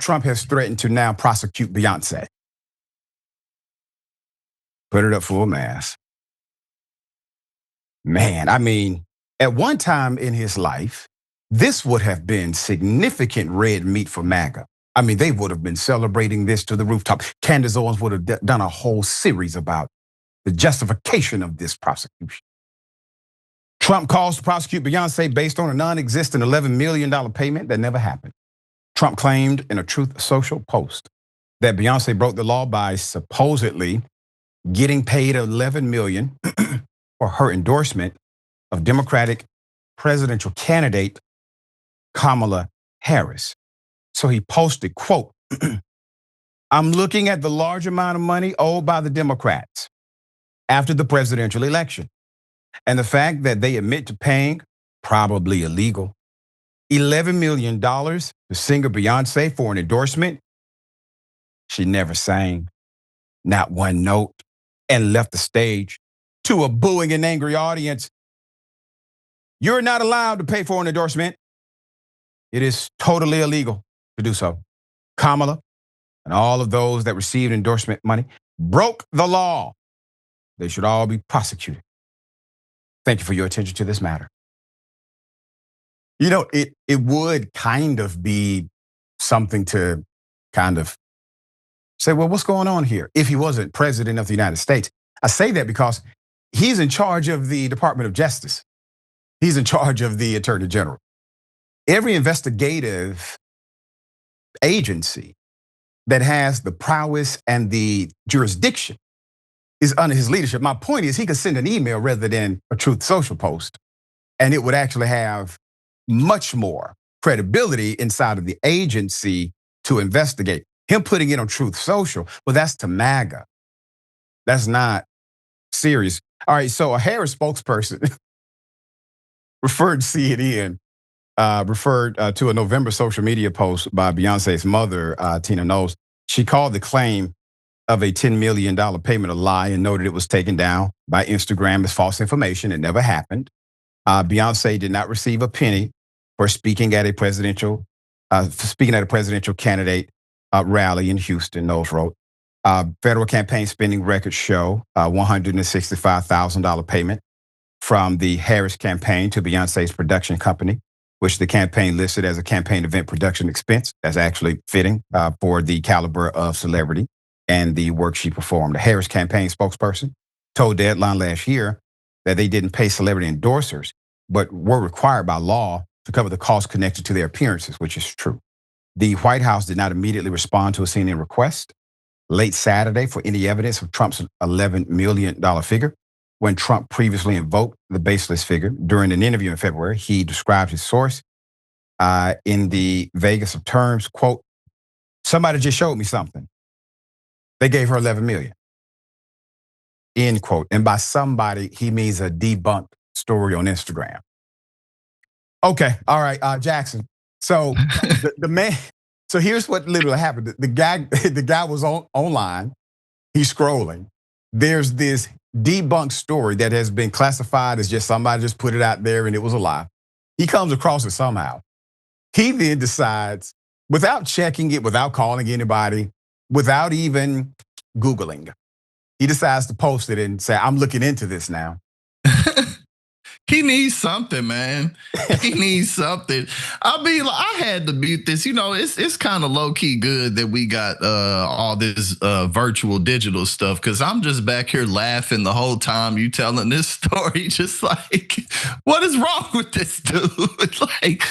Trump has threatened to now prosecute Beyonce. Put it up full mass. Man, I mean, at one time in his life, this would have been significant red meat for MAGA. I mean, they would have been celebrating this to the rooftop. Candace Owens would have done a whole series about the justification of this prosecution. Trump calls to prosecute Beyonce based on a non-existent $11 million payment that never happened. Trump claimed in a Truth Social post that Beyonce broke the law by supposedly getting paid $11 million for her endorsement of Democratic presidential candidate Kamala Harris. So he posted, quote, "I'm looking at the large amount of money owed by the Democrats after the presidential election, and the fact that they admit to paying, probably illegal, $11 million to singer Beyonce for an endorsement she never sang, not one note, and left the stage to a booing and angry audience. You're not allowed to pay for an endorsement. It is totally illegal to do so. Kamala and all of those that received endorsement money broke the law. They should all be prosecuted. Thank you for your attention to this matter." You know, it would kind of be something to kind of say, well, what's going on here? If he wasn't president of the United States. I say that because he's in charge of the Department of Justice. He's in charge of the Attorney General. Every investigative agency that has the prowess and the jurisdiction is under his leadership. My point is he could send an email rather than a Truth Social post, and it would actually have much more credibility inside of the agency to investigate. Him putting it on Truth Social, well, that's to MAGA. That's not serious. All right, so a Harris spokesperson referred to CNN, referred to a November social media post by Beyonce's mother, Tina Knowles. She called the claim of a $10 million payment a lie and noted it was taken down by Instagram as false information. It never happened. Beyonce did not receive a penny for speaking at a presidential candidate rally in Houston, Knowles wrote. Federal campaign spending records show $165,000 payment from the Harris campaign to Beyonce's production company, which the campaign listed as a campaign event production expense. That's actually fitting for the caliber of celebrity and the work she performed. The Harris campaign spokesperson told Deadline last year that they didn't pay celebrity endorsers, but were required by law to cover the costs connected to their appearances, which is true. The White House did not immediately respond to a CNN request late Saturday for any evidence of Trump's $11 million figure. When Trump previously invoked the baseless figure during an interview in February, he described his source in the vaguest of terms, quote, "Somebody just showed me something. They gave her $11 million. End quote. And by somebody, he means a debunked story on Instagram. Okay, all right, Jackson. So the man, so here's what literally happened. The guy was online. He's scrolling. There's this debunked story that has been classified as just somebody just put it out there and it was a lie. He comes across it somehow. He then decides, without checking it, without calling anybody, without even Googling, he decides to post it and say, "I'm looking into this now." He needs something, man. He needs something. I mean, I had to mute this. You know, it's kind of low key good that we got all this virtual digital stuff, because I'm just back here laughing the whole time you telling this story. Just like, what is wrong with this dude? like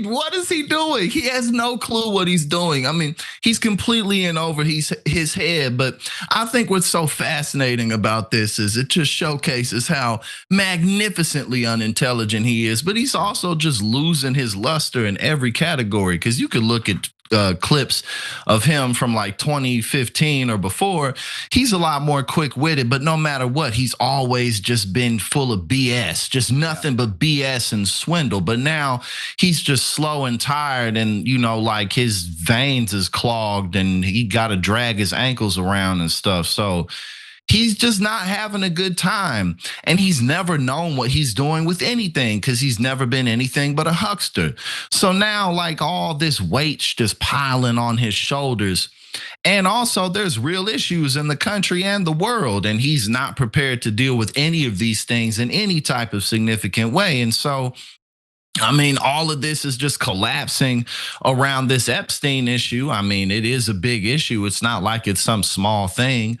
what is he doing? He has no clue what he's doing. I mean, he's completely in over his head. But I think what's so fascinating about this is it just showcases how magnificently unintelligent he is, but he's also just losing his luster in every category. Because you could look at clips of him from like 2015 or before. He's a lot more quick-witted, but no matter what, he's always just been full of BS, just nothing but BS and swindle. But now he's just slow and tired, and you know, like his veins is clogged and he got to drag his ankles around and stuff. So he's just not having a good time. And he's never known what he's doing with anything because he's never been anything but a huckster. So now, like, all this weight's just piling on his shoulders. And also, there's real issues in the country and the world, and he's not prepared to deal with any of these things in any type of significant way. And so, I mean, all of this is just collapsing around this Epstein issue. I mean, it is a big issue. It's not like it's some small thing.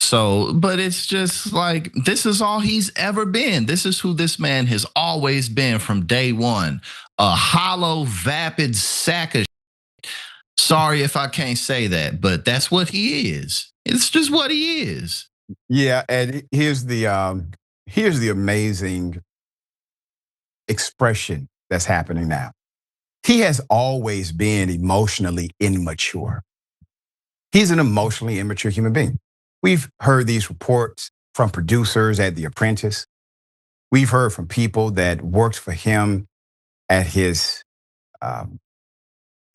So, but it's just like, this is all he's ever been. This is who this man has always been from day one. A hollow, vapid sack of. Sorry if I can't say that, but that's what he is. It's just what he is. Yeah, and here's the amazing expression that's happening now. He has always been emotionally immature. He's an emotionally immature human being. We've heard these reports from producers at The Apprentice. We've heard from people that worked for him at his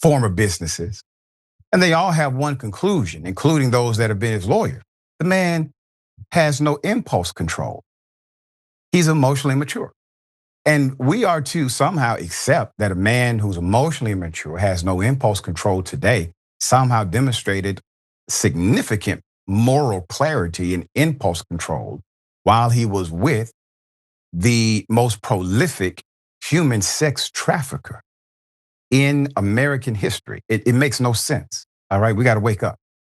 former businesses. And they all have one conclusion, including those that have been his lawyers. The man has no impulse control. He's emotionally immature. And we are to somehow accept that a man who's emotionally immature, has no impulse control today, somehow demonstrated significant moral clarity and impulse control while he was with the most prolific human sex trafficker in American history. It makes no sense. All right, we got to wake up.